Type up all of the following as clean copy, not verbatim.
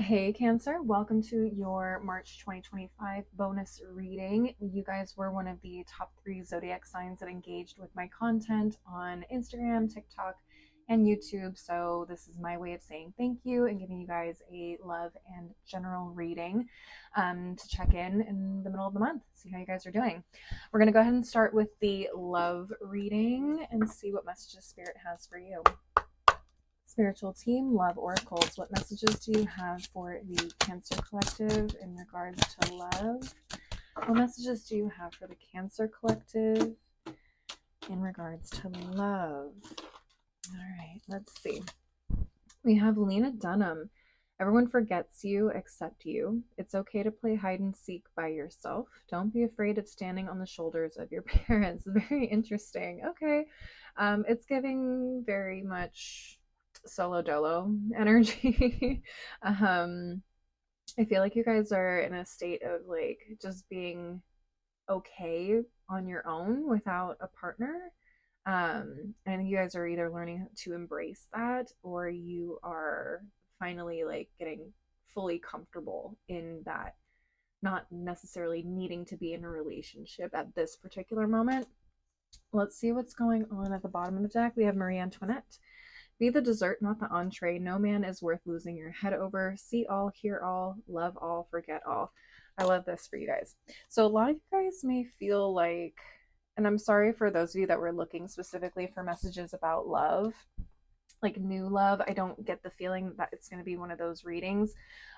Hey Cancer, welcome to your March 2025 bonus reading. You guys were one of the top 3 zodiac signs that engaged with my content on Instagram, TikTok, and YouTube. So this is my way of saying thank you and giving you guys a love and general reading to check in the middle of the month, see how you guys are doing. We're going to go ahead and start with the love reading and see what messages Spirit has for you. Spiritual team, love oracles. What messages do you have for the Cancer Collective in regards to love? What messages do you have for the Cancer Collective in regards to love? All right, let's see. We have Lena Dunham. Everyone forgets you except you. It's okay to play hide and seek by yourself. Don't be afraid of standing on the shoulders of your parents. Very interesting. Okay. It's giving very much solo dolo energy. I feel like you guys are in a state of like just being okay on your own without a partner. And I think you guys are either learning to embrace that or you are finally like getting fully comfortable in that, not necessarily needing to be in a relationship at this particular moment. Let's see what's going on at the bottom of the deck. We have Marie Antoinette. Be the dessert, not the entree. No man is worth losing your head over. See all, hear all, love all, forget all. I love this for you guys. So a lot of you guys may feel like, and I'm sorry for those of you that were looking specifically for messages about love, like new love. I don't get the feeling that it's going to be one of those readings.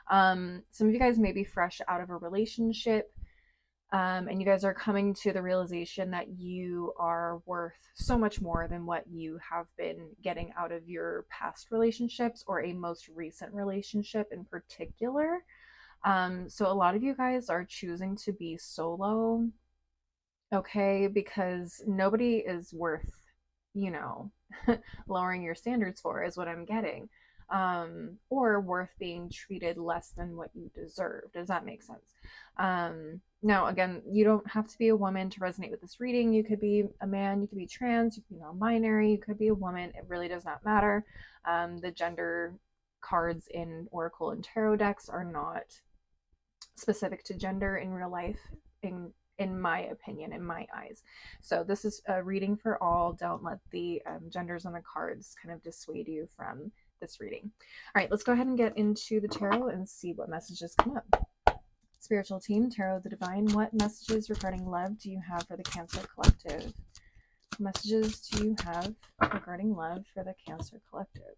Some of you guys may be fresh out of a relationship. And you guys are coming to the realization that you are worth so much more than what you have been getting out of your past relationships or a most recent relationship in particular. So a lot of you guys are choosing to be solo, okay, because nobody is worth, you know, lowering your standards for, is what I'm getting. Or worth being treated less than what you deserve. Does that make sense? Now, again, you don't have to be a woman to resonate with this reading. You could be a man, you could be trans, you could be non-binary, you could be a woman. It really does not matter. The gender cards in Oracle and Tarot decks are not specific to gender in real life, in my opinion, in my eyes. So this is a reading for all. Don't let the genders on the cards kind of dissuade you from this reading. All right, let's go ahead and get into the tarot and see what messages come up. Spiritual team, Tarot of the Divine, what messages regarding love do you have for the Cancer Collective? What messages do you have regarding love for the Cancer Collective?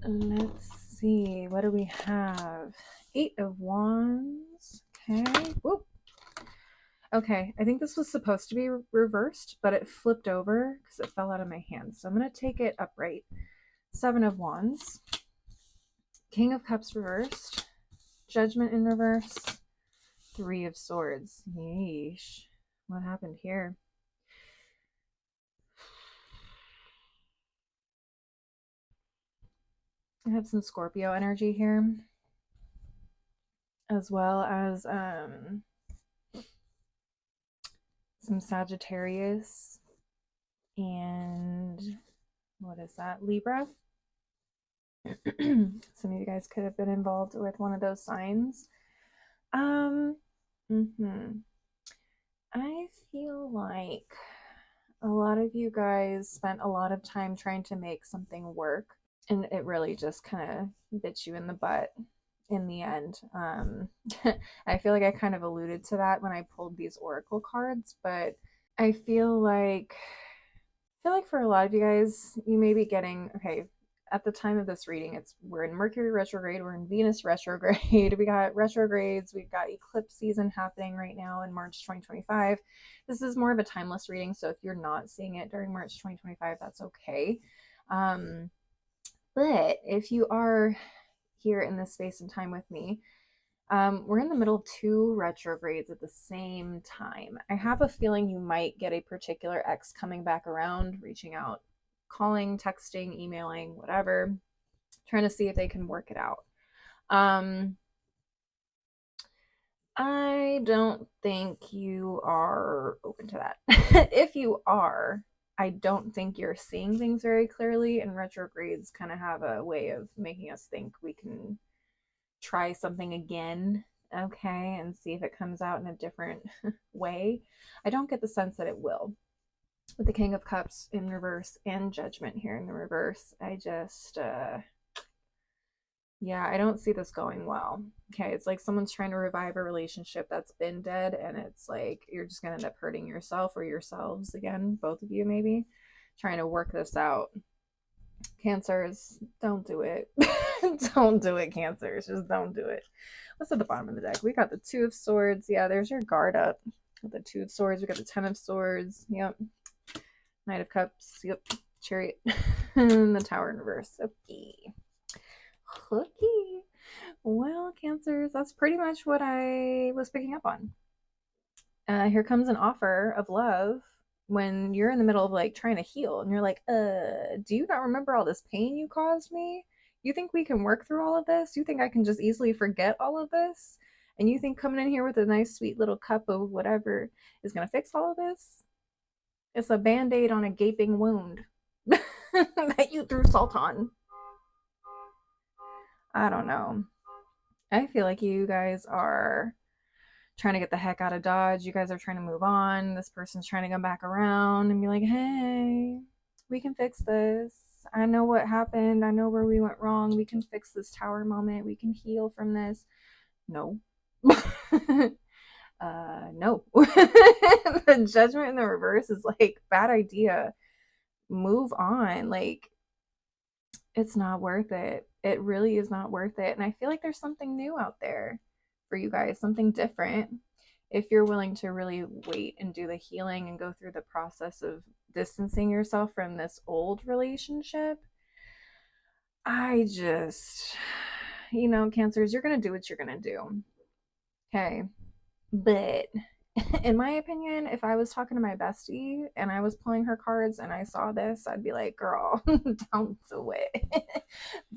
Let's see, what do we have? 8 of Wands. Okay. Whoop. Okay, I think this was supposed to be reversed, but it flipped over because it fell out of my hand. So I'm going to take it upright. 7 of Wands. King of Cups reversed. Judgment in reverse. 3 of Swords. Yeesh. What happened here? I have some Scorpio energy here, as well as some Sagittarius and what is that? Libra. Some of you guys could have been involved with one of those signs. I feel like a lot of you guys spent a lot of time trying to make something work, and it really just kind of bit you in the butt in the end. I feel like I kind of alluded to that when I pulled these oracle cards, but I feel like for a lot of you guys, you may be getting, okay, at the time of this reading, we're in Mercury retrograde, we're in Venus retrograde, we got retrogrades, we've got eclipse season happening right now in March 2025. This is more of a timeless reading, so if you're not seeing it during March 2025, that's okay. But if you are here in this space and time with me, we're in the middle of 2 retrogrades at the same time. I have a feeling you might get a particular ex coming back around, reaching out, calling, texting, emailing, whatever, trying to see if they can work it out. I don't think you are open to that. If you are, I don't think you're seeing things very clearly, and retrogrades kind of have a way of making us think we can try something again, okay, and see if it comes out in a different way. I don't get the sense that it will. With the King of Cups in reverse and Judgment here in the reverse, I just, yeah, I don't see this going well. Okay, it's like someone's trying to revive a relationship that's been dead, and it's like you're just gonna end up hurting yourself or yourselves again, both of you maybe, trying to work this out. Cancers, don't do it. Don't do it, Cancers. Just don't do it. What's at the bottom of the deck? We got the Two of Swords. Yeah, there's your guard up. With the Two of Swords, we got the Ten of Swords. Yep. Knight of Cups. Yep. Chariot. And the Tower in reverse. Okay. Okay. Well, Cancers, that's pretty much what I was picking up on. Here comes an offer of love when you're in the middle of like trying to heal and you're like, do you not remember all this pain you caused me? You think we can work through all of this? You think I can just easily forget all of this? And you think coming in here with a nice, sweet little cup of whatever is going to fix all of this? It's a band aid on a gaping wound that you threw salt on. I don't know. I feel like you guys are trying to get the heck out of Dodge. You guys are trying to move on. This person's trying to come back around and be like, hey, we can fix this. I know what happened. I know where we went wrong. We can fix this tower moment. We can heal from this. No. No. The Judgment in the reverse is like, bad idea. Move on. Like, it's not worth it. It really is not worth it. And I feel like there's something new out there for you guys, something different. If you're willing to really wait and do the healing and go through the process of distancing yourself from this old relationship, I just, Cancers, you're going to do what you're going to do. Okay. But in my opinion, if I was talking to my bestie and I was pulling her cards and I saw this, I'd be like, "Girl, don't do it.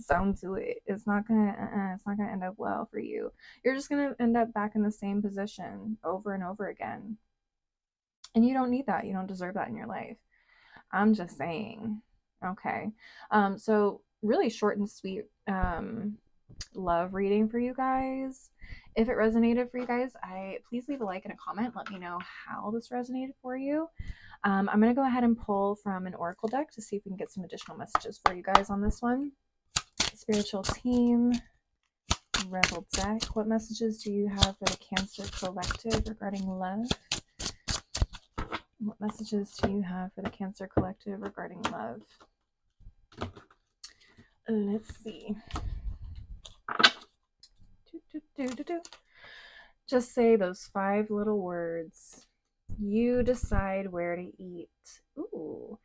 Don't do it. It's not gonna end up well for you. You're just gonna end up back in the same position over and over again, and you don't need that. You don't deserve that in your life. I'm just saying. Okay. So really short and sweet. Love reading for you guys. If it resonated for you guys, please leave a like and a comment. Let me know how this resonated for you. I'm going to go ahead and pull from an oracle deck to see if we can get some additional messages for you guys on this one. Spiritual team, rebel deck. What messages do you have for the Cancer Collective regarding love? What messages do you have for the Cancer Collective regarding love? Let's see. Just say those 5 little words. You decide where to eat. Ooh.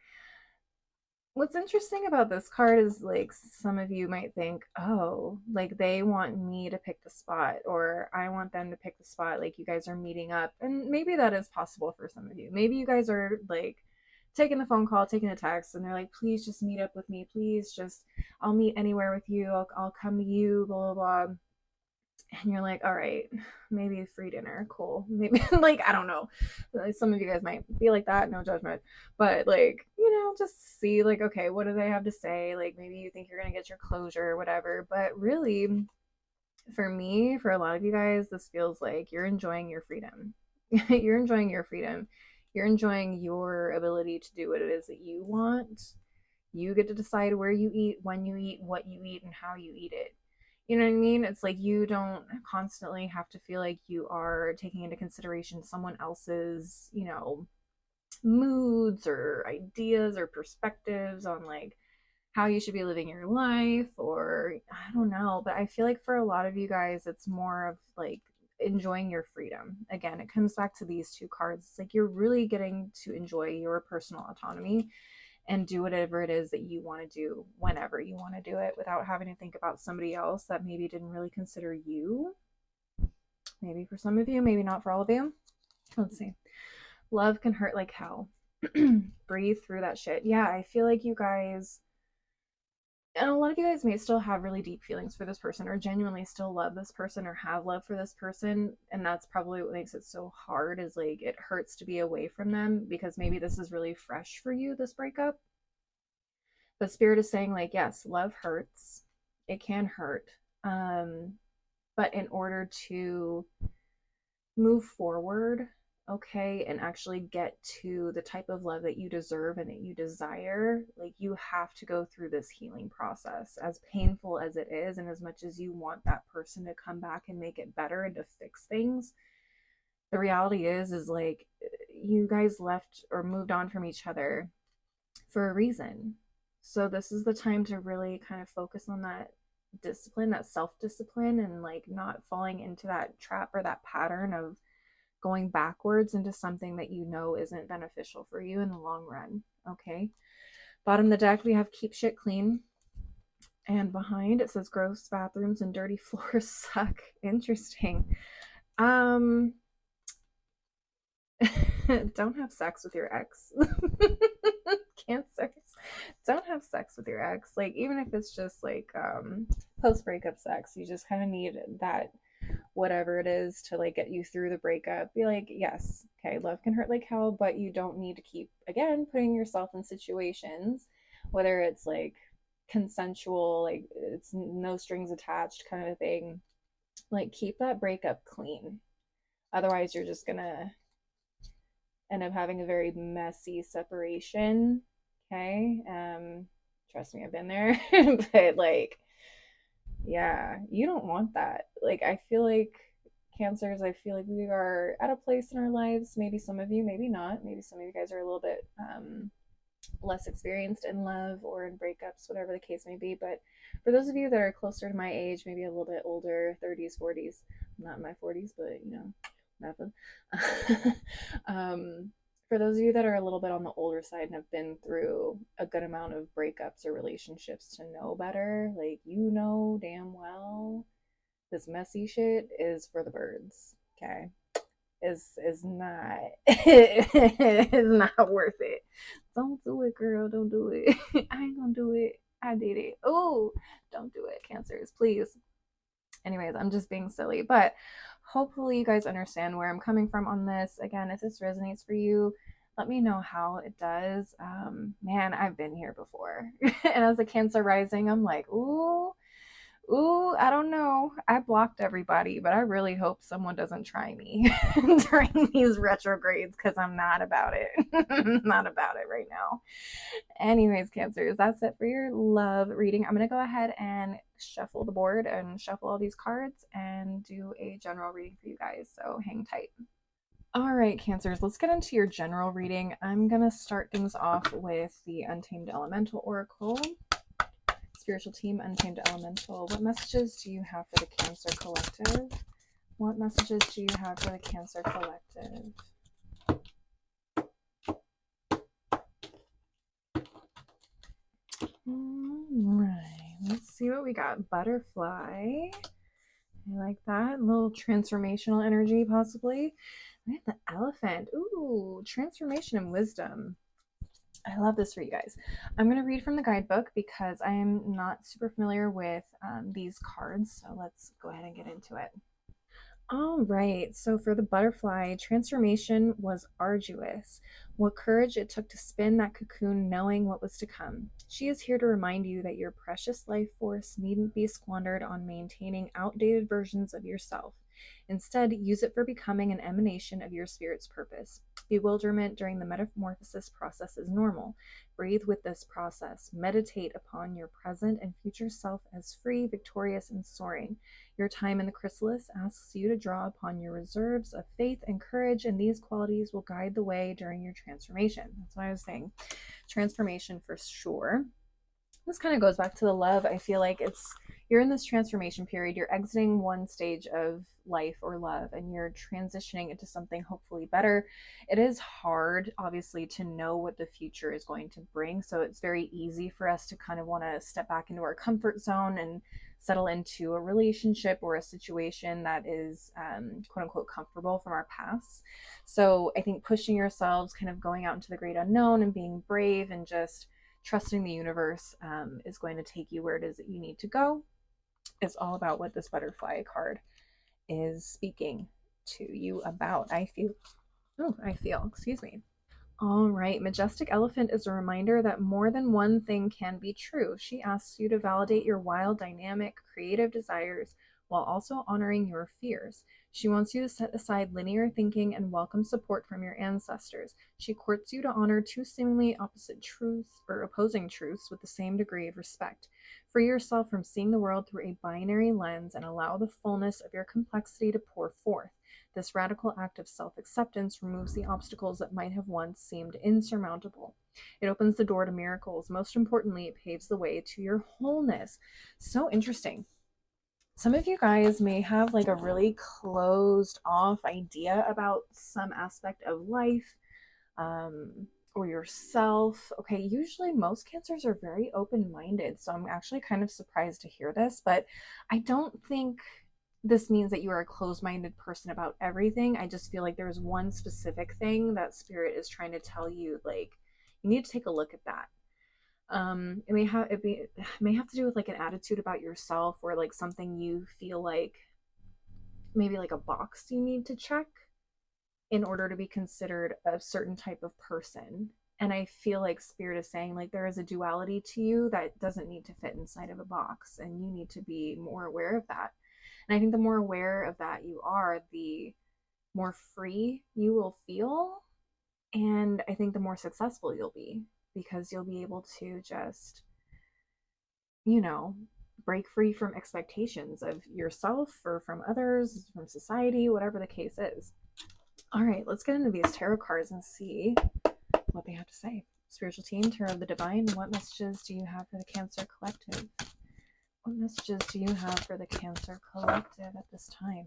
What's interesting about this card is like some of you might think, oh, like they want me to pick the spot or I want them to pick the spot. Like you guys are meeting up. And maybe that is possible for some of you. Maybe you guys are like taking the phone call, taking a text, and they're like, please just meet up with me. Please just, I'll meet anywhere with you. I'll come to you, blah, blah, blah. And you're like, all right, maybe a free dinner, cool. Maybe like I don't know. Some of you guys might be like that, no judgment. But like, just see like, okay, what do they have to say? Like maybe you think you're gonna get your closure or whatever. But really, for me, for a lot of you guys, this feels like you're enjoying your freedom. You're enjoying your freedom. You're enjoying your ability to do what it is that you want. You get to decide where you eat, when you eat, what you eat, and how you eat it. You know what I mean? It's like you don't constantly have to feel like you are taking into consideration someone else's, moods or ideas or perspectives on like how you should be living your life, or I don't know. But I feel like for a lot of you guys, it's more of like enjoying your freedom. Again, it comes back to these 2 cards. It's like you're really getting to enjoy your personal autonomy and do whatever it is that you want to do whenever you want to do it without having to think about somebody else that maybe didn't really consider you. Maybe for some of you, maybe not for all of you. Let's see. Love can hurt like hell. Breathe through that shit. Yeah, I feel like you guys, And a lot of you guys may still have really deep feelings for this person, or genuinely still love this person, or have love for this person, and that's probably what makes it so hard, is like it hurts to be away from them because maybe this is really fresh for you, this breakup. But spirit is saying, like, yes, love hurts, it can hurt, um but in order to move forward, okay, and actually get to the type of love that you deserve and that you desire, like, you have to go through this healing process, as painful as it is, and as much as you want that person to come back and make it better and to fix things. The reality is like, you guys left or moved on from each other for a reason. So this is the time to really kind of focus on that discipline, that self-discipline, and like not falling into that trap or that pattern of going backwards into something that you know isn't beneficial for you in the long run. Okay. Bottom of the deck, we have keep shit clean. And behind it says gross bathrooms and dirty floors suck. Interesting. Um, don't have sex with your ex. Cancers. Don't have sex with your ex. Like, even if it's just like post breakup sex, you just kind of need that whatever it is to like get you through the breakup. Be like, yes, okay, love can hurt like hell, but you don't need to keep, again, putting yourself in situations, whether it's like consensual, like it's no strings attached kind of a thing. Like, keep that breakup clean. Otherwise, you're just gonna end up having a very messy separation. Okay. Trust me, I've been there. But like, yeah, you don't want that. Like, I feel like cancers, I feel like we are at a place in our lives, maybe some of you, maybe not, maybe some of you guys are a little bit less experienced in love or in breakups, whatever the case may be. But for those of you that are closer to my age, maybe a little bit older, 30s, 40s, I'm not in my 40s, but you know, nothing. For those of you that are a little bit on the older side and have been through a good amount of breakups or relationships to know better, like, you know damn well this messy shit is for the birds. Okay. Is not is not worth it. Don't do it, girl. Don't do it. I ain't gonna do it. I did it. Oh, don't do it, cancers, please. Anyways, I'm just being silly, but hopefully you guys understand where I'm coming from on this. Again, if this resonates for you, let me know how it does. Man, I've been here before. And as a Cancer rising, I'm like, ooh, I don't know. I blocked everybody, but I really hope someone doesn't try me during these retrogrades, because I'm not about it. Not about it right now. Anyways, Cancers, that's it for your love reading. I'm going to go ahead and shuffle the board and shuffle all these cards and do a general reading for you guys. So hang tight. All right, Cancers, let's get into your general reading. I'm going to start things off with the Untamed Elemental Oracle. Spiritual team, Untamed Elemental. What messages do you have for the Cancer Collective? What messages do you have for the Cancer Collective? All right, let's see what we got. Butterfly. I like that. A little transformational energy, possibly. We have the elephant. Ooh, transformation and wisdom. I love this for you guys. I'm going to read from the guidebook because I am not super familiar with these cards. So let's go ahead and get into it. All right, so for the butterfly, transformation was arduous. What courage it took to spin that cocoon knowing what was to come. She is here to remind you that your precious life force needn't be squandered on maintaining outdated versions of yourself. Instead, use it for becoming an emanation of your spirit's purpose. Bewilderment during the metamorphosis process is normal. Breathe with this process. Meditate upon your present and future self as free, victorious, and soaring. Your time in the chrysalis asks you to draw upon your reserves of faith and courage, and these qualities will guide the way during your transformation. That's what I was saying. Transformation for sure. This kind of goes back to the love. I feel like you're in this transformation period. You're exiting one stage of life or love, and you're transitioning into something hopefully better. It is hard, obviously, to know what the future is going to bring. So it's very easy for us to kind of want to step back into our comfort zone and settle into a relationship or a situation that is quote unquote comfortable from our past. So I think pushing yourselves, kind of going out into the great unknown and being brave and just trusting the universe is going to take you where it is that you need to go. It's all about what this butterfly card is speaking to you about. Excuse me. All right, Majestic Elephant is a reminder that more than one thing can be true. She asks you to validate your wild, dynamic, creative desires while also honoring your fears. She wants you to set aside linear thinking and welcome support from your ancestors. She courts you to honor two seemingly opposite truths or opposing truths with the same degree of respect. Free yourself from seeing the world through a binary lens and allow the fullness of your complexity to pour forth. This radical act of self acceptance removes the obstacles that might have once seemed insurmountable. It opens the door to miracles. Most importantly, it paves the way to your wholeness. So interesting. Some of you guys may have like a really closed off idea about some aspect of life, or yourself. Okay, usually most cancers are very open minded. So I'm actually kind of surprised to hear this, but I don't think this means that you are a closed minded person about everything. I just feel like there's one specific thing that spirit is trying to tell you, like, you need to take a look at that. It may have to do with like an attitude about yourself, or like something you feel like maybe like a box you need to check in order to be considered a certain type of person. And I feel like spirit is saying like there is a duality to you that doesn't need to fit inside of a box, and you need to be more aware of that. And I think the more aware of that you are, the more free you will feel. And I think the more successful you'll be, because you'll be able to just, you know, break free from expectations of yourself or from others, from society, whatever the case is. All right, let's get into these tarot cards and see what they have to say. Spiritual team, Tarot of the Divine, what messages do you have for the Cancer Collective? What messages do you have for the Cancer Collective at this time?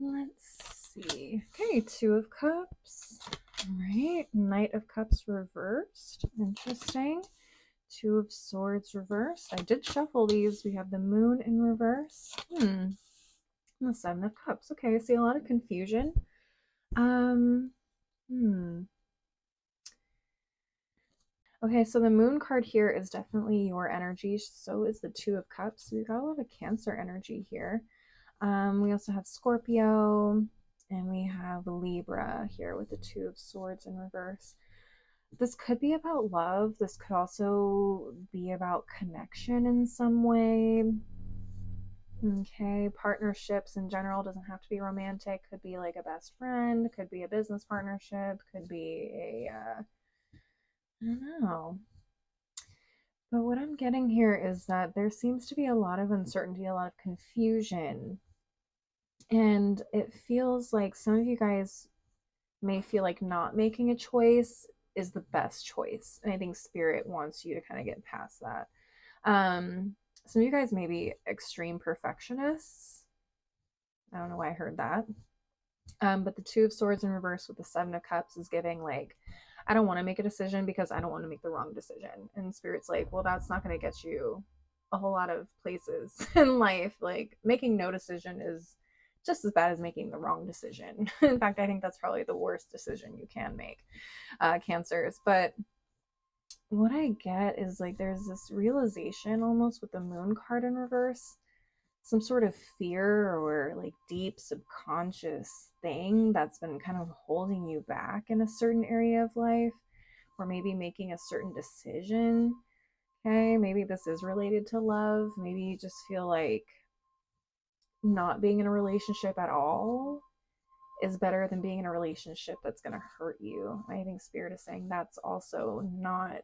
Let's see. Okay, Two of Cups. All right, Knight of Cups reversed. Interesting. Two of Swords reversed. I did shuffle these. We have the Moon in reverse. And the Seven of Cups. Okay, I see a lot of confusion. Okay, so the Moon card here is definitely your energy. So is the Two of Cups. So we've got a lot of Cancer energy here. We also have Scorpio, and we have Libra here with the Two of Swords in reverse. This could be about love. This could also be about connection in some way. Okay, partnerships in general doesn't have to be romantic. Could be like a best friend, could be a business partnership, could be I don't know. But what I'm getting here is that there seems to be a lot of uncertainty, a lot of confusion. And it feels like some of you guys may feel like not making a choice is the best choice. And I think spirit wants you to kind of get past that. Some of you guys may be extreme perfectionists. I don't know why I heard that. But the Two of Swords in reverse with the Seven of Cups is giving like, I don't want to make a decision because I don't want to make the wrong decision. And spirit's like, well, that's not going to get you a whole lot of places in life. Like, making no decision is just as bad as making the wrong decision. In fact, I think that's probably the worst decision you can make, Cancers. But what I get is like there's this realization almost with the Moon card in reverse, some sort of fear or like deep subconscious thing that's been kind of holding you back in a certain area of life, or maybe making a certain decision. Okay, maybe this is related to love. Maybe you just feel like not being in a relationship at all is better than being in a relationship that's going to hurt you. I think spirit is saying that's also not,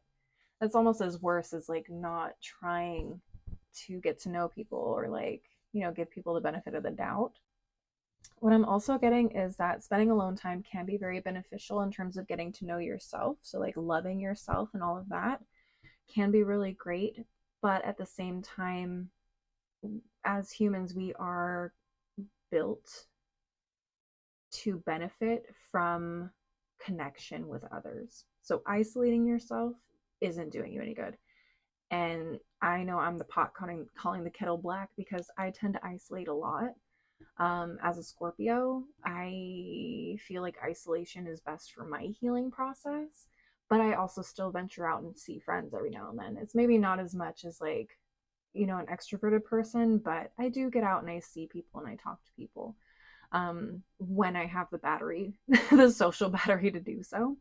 that's almost as worse as like not trying to get to know people, or like, you know, give people the benefit of the doubt. What I'm also getting is that spending alone time can be very beneficial in terms of getting to know yourself. So like loving yourself and all of that can be really great. But at the same time, as humans, we are built to benefit from connection with others. So isolating yourself isn't doing you any good. And I know I'm the pot calling the kettle black because I tend to isolate a lot. As a Scorpio, I feel like isolation is best for my healing process, but I also still venture out and see friends every now and then. It's maybe not as much as like, an extroverted person, but I do get out and I see people and I talk to people when I have the battery, the social battery to do so.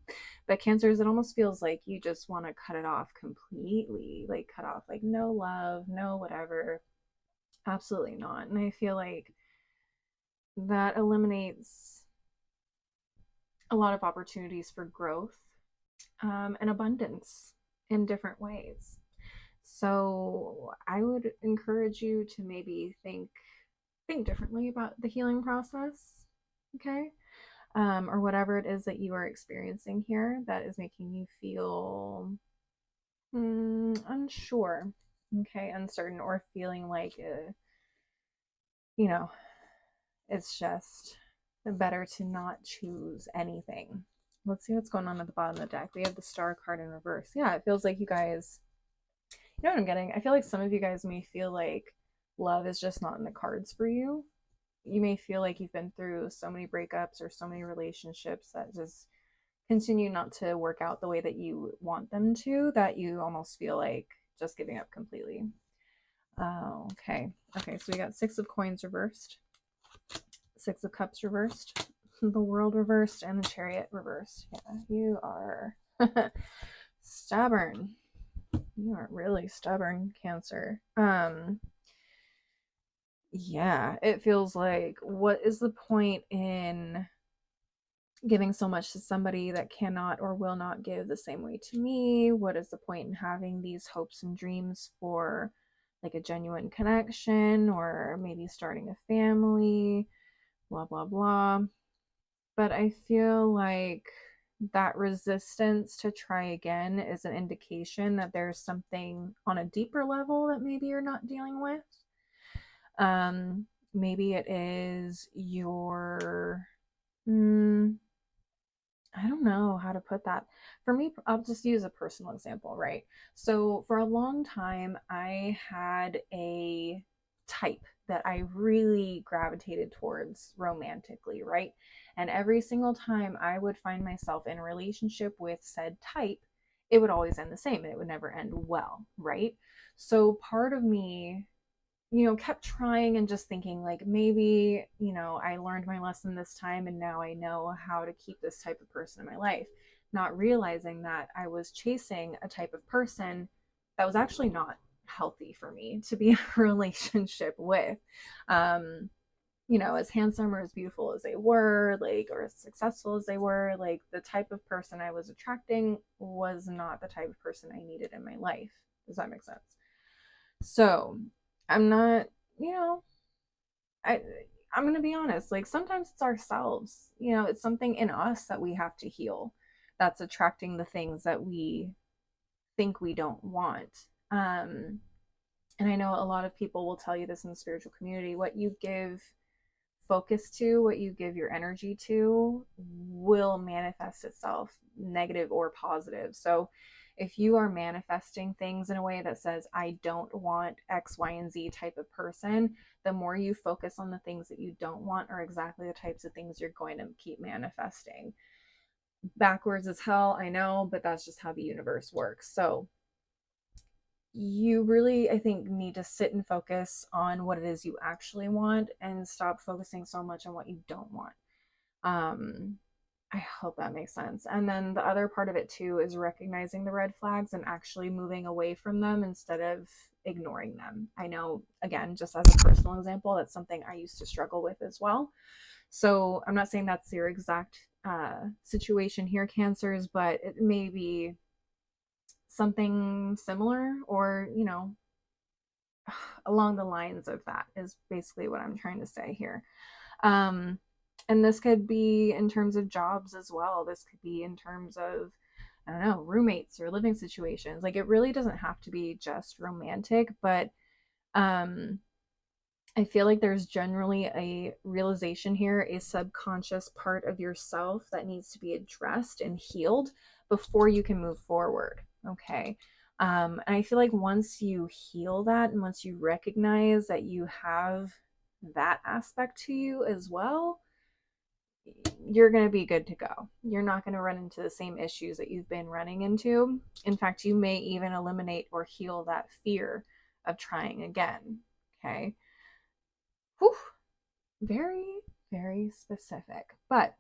But cancers, it almost feels like you just want to cut it off completely, like cut off, like no love, no whatever. Absolutely not. And I feel like that eliminates a lot of opportunities for growth and abundance in different ways. So I would encourage you to maybe think differently about the healing process, okay? Or whatever it is that you are experiencing here that is making you feel unsure, okay, uncertain, or feeling like, you know, it's just better to not choose anything. Let's see what's going on at the bottom of the deck. We have the Star card in reverse. Yeah, it feels like you guys, you know what I'm getting? I feel like some of you guys may feel like love is just not in the cards for you. You may feel like you've been through so many breakups or so many relationships that just continue not to work out the way that you want them to, that you almost feel like just giving up completely. Okay. Okay, so we got Six of Coins reversed, Six of Cups reversed, the World reversed, and the Chariot reversed. Yeah, you are stubborn. You are really stubborn, Cancer. Yeah, it feels like, what is the point in giving so much to somebody that cannot or will not give the same way to me? What is the point in having these hopes and dreams for like a genuine connection or maybe starting a family? Blah, blah, blah. But I feel like that resistance to try again is an indication that there's something on a deeper level that maybe you're not dealing with. Maybe it is your I don't know how to put that. For me, I'll just use a personal example, right? So, for a long time, I had a type that I really gravitated towards romantically, right? And every single time I would find myself in a relationship with said type, it would always end the same and it would never end well, right? So, part of me, kept trying and just thinking like maybe, I learned my lesson this time and now I know how to keep this type of person in my life, not realizing that I was chasing a type of person that was actually not healthy for me to be in a relationship with. Um, as handsome or as beautiful as they were, like, or as successful as they were, like, the type of person I was attracting was not the type of person I needed in my life. Does that make sense? So I'm not, you know, I I'm gonna be honest, like sometimes it's ourselves, it's something in us that we have to heal that's attracting the things that we think we don't want. And I know a lot of people will tell you this in the spiritual community, what you give focus to, what you give your energy to, will manifest itself, negative or positive. So if you are manifesting things in a way that says, I don't want X, Y, and Z type of person, the more you focus on the things that you don't want are exactly the types of things you're going to keep manifesting. Backwards as hell, I know, but that's just how the universe works. So you really, I think, need to sit and focus on what it is you actually want and stop focusing so much on what you don't want. Um, I hope that makes sense. And then the other part of it too is recognizing the red flags and actually moving away from them instead of ignoring them. I know, again, just as a personal example, that's something I used to struggle with as well. So I'm not saying that's your exact situation here, Cancers, but it may be something similar or, along the lines of that is basically what I'm trying to say here. Um, and this could be in terms of jobs as well. This could be in terms of, I don't know, roommates or living situations. Like it really doesn't have to be just romantic, but um, I feel like there's generally a realization here, a subconscious part of yourself that needs to be addressed and healed before you can move forward. Okay. And I feel like once you heal that and once you recognize that you have that aspect to you as well, you're going to be good to go. You're not going to run into the same issues that you've been running into. In fact, you may even eliminate or heal that fear of trying again. Okay. Whew. Very, very specific. But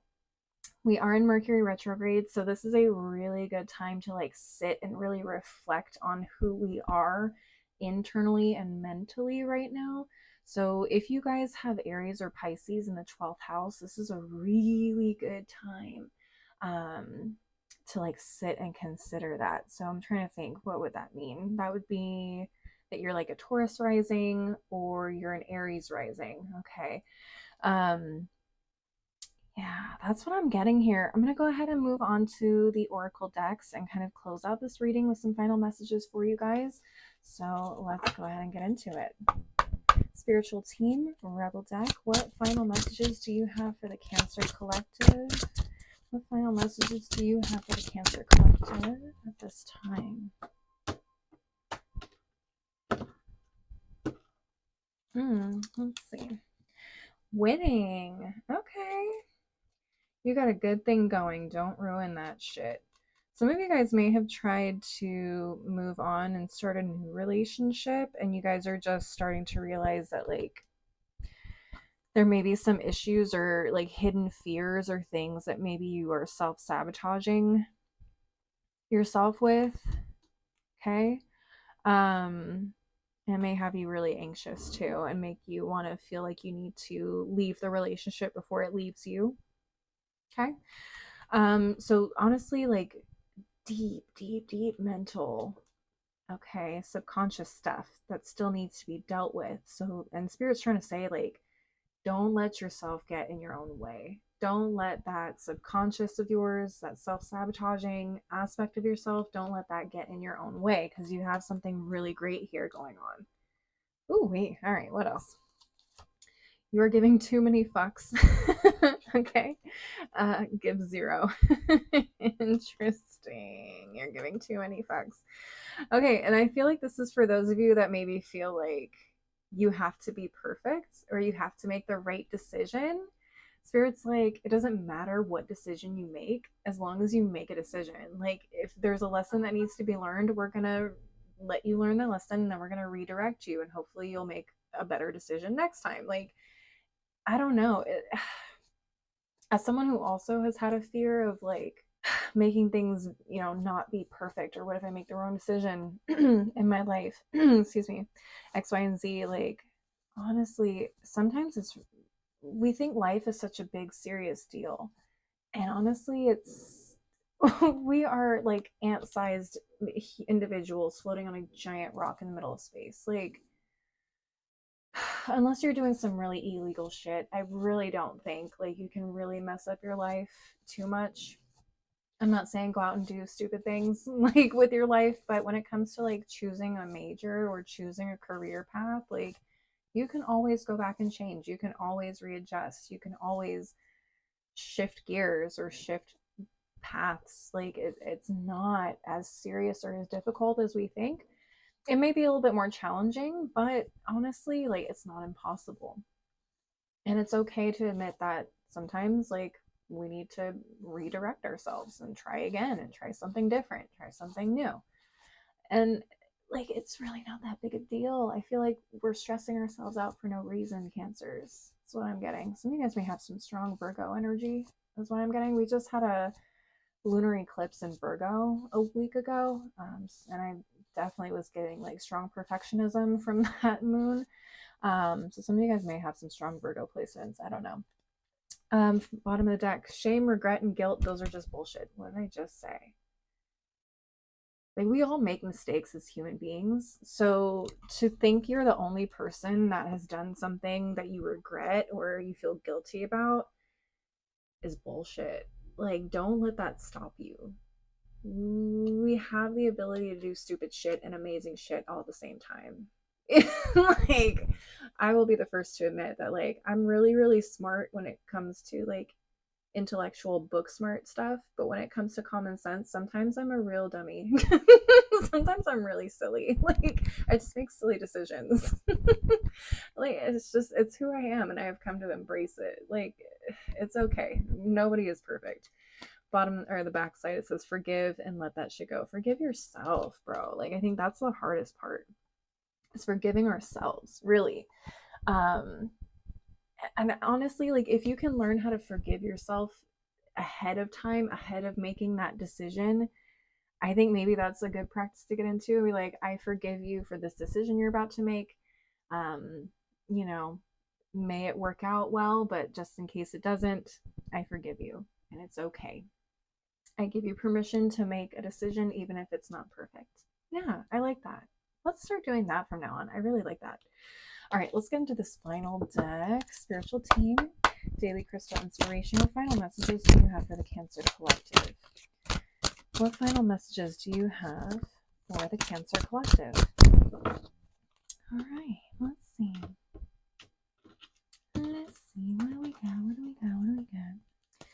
we are in Mercury retrograde, so this is a really good time to like sit and really reflect on who we are internally and mentally right now. So if you guys have Aries or Pisces in the 12th house, this is a really good time to like sit and consider that. So I'm trying to think, what would that mean? That would be that you're like a Taurus rising or you're an Aries rising. Okay. Um, yeah, that's what I'm getting here. I'm going to go ahead and move on to the Oracle decks and kind of close out this reading with some final messages for you guys. So let's go ahead and get into it. Spiritual team, Rebel deck, what final messages do you have for the Cancer Collective? What final messages do you have for the Cancer Collective at this time? Let's see. Winning. Okay. You got a good thing going. Don't ruin that shit. Some of you guys may have tried to move on and start a new relationship, and you guys are just starting to realize that, like, there may be some issues or, like, hidden fears or things that maybe you are self sabotaging yourself with. Okay. It may have you really anxious too and make you want to feel like you need to leave the relationship before it leaves you. Okay. So honestly, like, deep mental, okay, subconscious stuff that still needs to be dealt with. So, and Spirit's trying to say, like, don't let yourself get in your own way. Don't let that subconscious of yours, that self sabotaging aspect of yourself, don't let that get in your own way because you have something really great here going on. Ooh, wait. All right. What else? You're giving too many fucks. Okay. Give 0. Interesting. You're giving too many fucks. Okay. And I feel like this is for those of you that maybe feel like you have to be perfect or you have to make the right decision. Spirit's like, it doesn't matter what decision you make as long as you make a decision. Like, if there's a lesson that needs to be learned, we're going to let you learn the lesson and then we're going to redirect you and hopefully you'll make a better decision next time. Like, I don't know. As someone who also has had a fear of like making things, not be perfect, or what if I make the wrong decision in my life, excuse me, X, Y, and Z, like, honestly, sometimes we think life is such a big, serious deal. And honestly, we are like ant sized individuals floating on a giant rock in the middle of space. Like, unless you're doing some really illegal shit, I really don't think like you can really mess up your life too much. I'm not saying go out and do stupid things like with your life, but when it comes to like choosing a major or choosing a career path, like, you can always go back and change. You can always readjust. You can always shift gears or shift paths. Like, it's not as serious or as difficult as we think. It may be a little bit more challenging, but honestly, like, it's not impossible. And it's okay to admit that sometimes, like, we need to redirect ourselves and try again and try something different, try something new. And like, it's really not that big a deal. I feel like we're stressing ourselves out for no reason, Cancers. That's what I'm getting. Some of you guys may have some strong Virgo energy, is what I'm getting. We just had a lunar eclipse in Virgo a week ago, and I definitely was getting like strong perfectionism from that moon. So some of you guys may have some strong Virgo placements. I don't know. Bottom of the deck, shame, regret, and guilt. Those are just bullshit. What did I just say? Like, we all make mistakes as human beings. So to think you're the only person that has done something that you regret or you feel guilty about is bullshit. Like, don't let that stop you. We have the ability to do stupid shit and amazing shit all at the same time. Like, I will be the first to admit that, like, I'm really, really smart when it comes to like intellectual book smart stuff, but when it comes to common sense, sometimes I'm a real dummy. Sometimes I'm really silly. Like, I just make silly decisions. Like, it's who I am, and I have come to embrace it. Like, it's okay. Nobody is perfect. Bottom or the back side, it says forgive and let that shit go. Forgive yourself, bro. Like, I think that's the hardest part, is forgiving ourselves, really. um and honestly, like, if you can learn how to forgive yourself ahead of time, ahead of making that decision, I think maybe that's a good practice to get into. Be like, I forgive you for this decision you're about to make. um you know, may it work out well, but just in case it doesn't, I forgive you, and it's okay. I give you permission to make a decision even if it's not perfect. Yeah, I like that. Let's start doing that from now on. I really like that. All right, let's get into this final deck. Spiritual team, daily crystal inspiration. What final messages do you have for the Cancer Collective? What final messages do you have for the Cancer Collective? All right, let's see. Let's see. What do we got? What do we got? What do we got?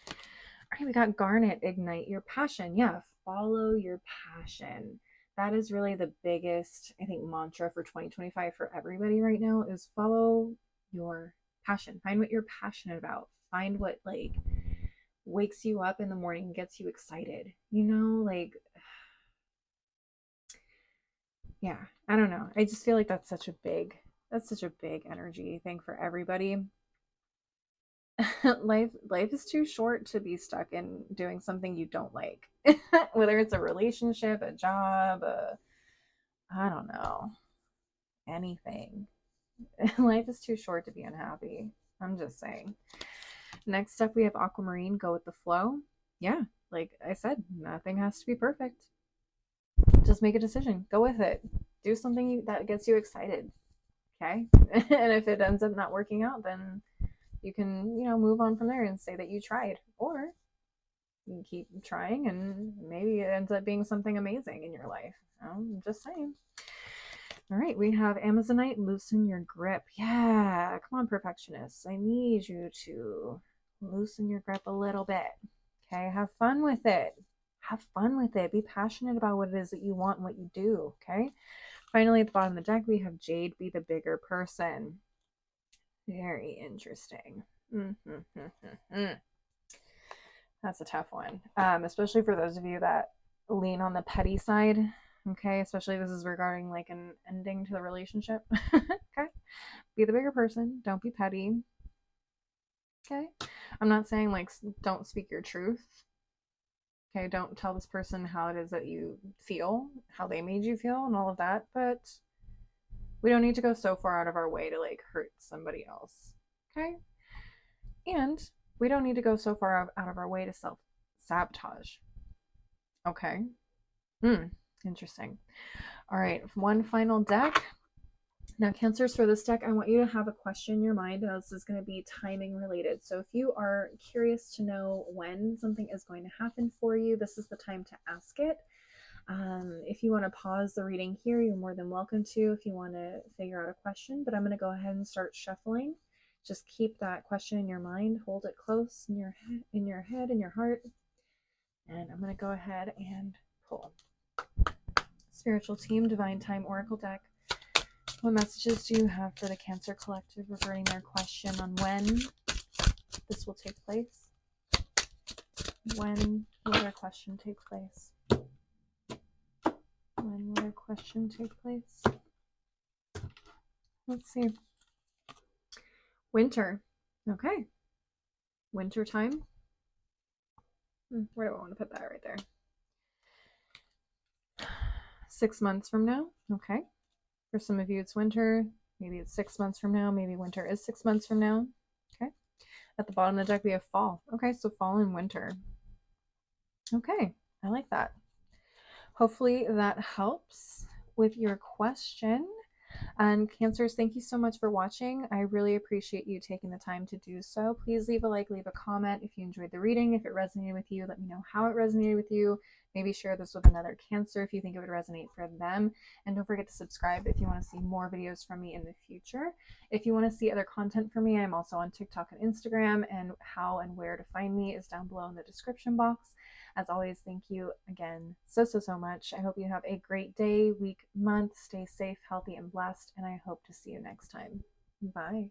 All right, we got Garnet, ignite your passion. Yeah, follow your passion. That is really the biggest, I think, mantra for 2025 for everybody right now, is follow your passion. Find what you're passionate about. Find what, like, wakes you up in the morning, gets you excited. You know, like, yeah, I don't know. I just feel like that's such a big energy thing for everybody. Life is too short to be stuck in doing something you don't like. Whether it's a relationship, a job, I don't know, anything. Life is too short to be unhappy. I'm just saying. Next up, we have Aquamarine, go with the flow. Yeah, like I said, nothing has to be perfect. Just make a decision, go with it, do something that gets you excited. Okay. And if it ends up not working out, then you can, move on from there and say that you tried. Or you can keep trying and maybe it ends up being something amazing in your life. I'm just saying. All right, we have Amazonite, loosen your grip. Yeah, come on, perfectionists. I need you to loosen your grip a little bit. Okay, have fun with it. Have fun with it. Be passionate about what it is that you want and what you do. Okay. Finally, at the bottom of the deck, we have Jade, be the bigger person. Very interesting. That's a tough one, especially for those of you that lean on the petty side. Okay, especially this is regarding like an ending to the relationship. Okay, be the bigger person. Don't be petty. Okay, I'm not saying like don't speak your truth. Okay, don't tell this person how it is that you feel, how they made you feel, and all of that. But we don't need to go so far out of our way to like hurt somebody else. Okay, and we don't need to go so far out of our way to self-sabotage. Okay. Interesting. All right, one final deck. Now, Cancers, for this deck, I want you to have a question in your mind. Now, this is going to be timing related. So if you are curious to know when something is going to happen for you, this is the time to ask it. If you want to pause the reading here, you're more than welcome to if you want to figure out a question, but I'm going to go ahead and start shuffling. Just keep that question in your mind, hold it close in your head, in your heart, and I'm going to go ahead and pull. Spiritual Team, Divine Time Oracle deck. What messages do you have for the Cancer Collective regarding their question on when this will take place? When will their question take place? When will their question take place? Let's see. Winter. Okay. Winter time. Where do I want to put that? Right there. 6 months from now. Okay. For some of you, it's winter. Maybe it's 6 months from now. Maybe winter is 6 months from now. Okay. At the bottom of the deck, we have fall. Okay, so fall and winter. Okay, I like that. Hopefully that helps with your question. And Cancers, thank you so much for watching. I really appreciate you taking the time to do so. Please leave a like, leave a comment if you enjoyed the reading. If it resonated with you, let me know how it resonated with you. Maybe share this with another Cancer if you think it would resonate for them. And don't forget to subscribe if you want to see more videos from me in the future. If you want to see other content from me, I'm also on TikTok and Instagram, and how and where to find me is down below in the description box. As always, thank you again so much. I hope you have a great day, week, month. Stay safe, healthy, and blessed, and I hope to see you next time. Bye.